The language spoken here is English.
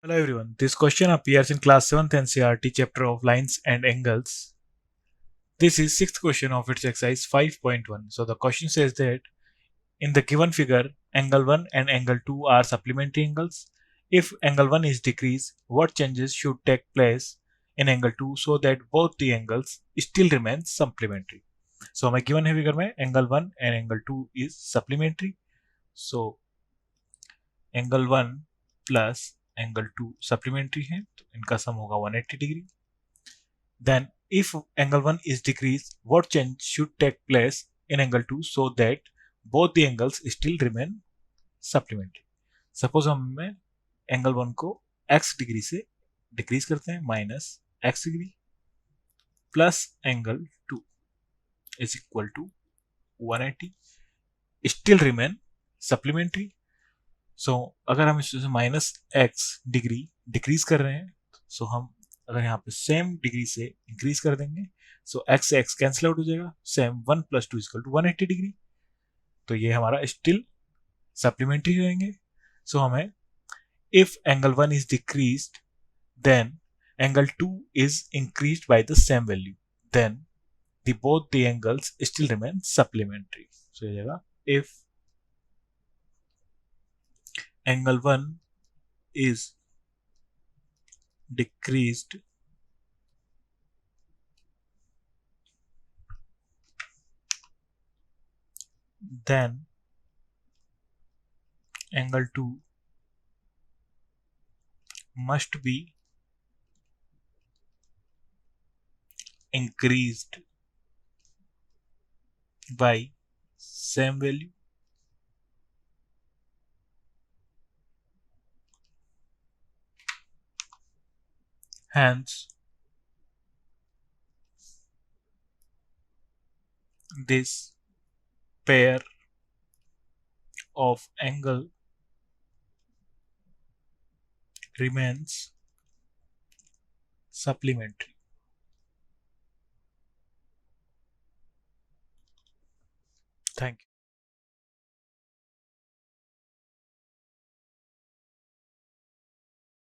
Hello everyone, this question appears in class 7th NCERT chapter of lines and angles. This is 6th question of its exercise 5.1. So the question says that in the given figure, angle 1 and angle 2 are supplementary angles. If angle 1 is decreased, what changes should take place in angle 2 so that both the angles still remain supplementary? So हमें given है figure में angle 1 and angle 2 is supplementary. So angle 1 plus angle 2 supplementary है तो इनका sum होगा 180 degree. Then if angle 1 is decreased, what change should take place in angle 2 so that both the angles still remain supplementary? Suppose हम angle 1 को x degree से decrease करते हैं minus x degree plus angle 2 is equal to 180 still remain supplementary. So अगर हम इससे minus x degree decrease कर रहे हैं सो हम अगर यहाँ पे सेम डिग्री से इंक्रीज कर देंगे सो एक्स से एक्स कैंसिल आउट हो जाएगा. Same 1 plus 2 equal to 180 degree. तो ये हमारा स्टिल सप्लीमेंट्री रहेंगे. सो हमें if angle 1 is decreased then angle 2 is increased by the same value then the both the angles still remain supplementary. So ये जाएगा if angle 1 is decreased then angle 2 must be increased by same value. Hence this pair of angle remains supplementary. Thank you.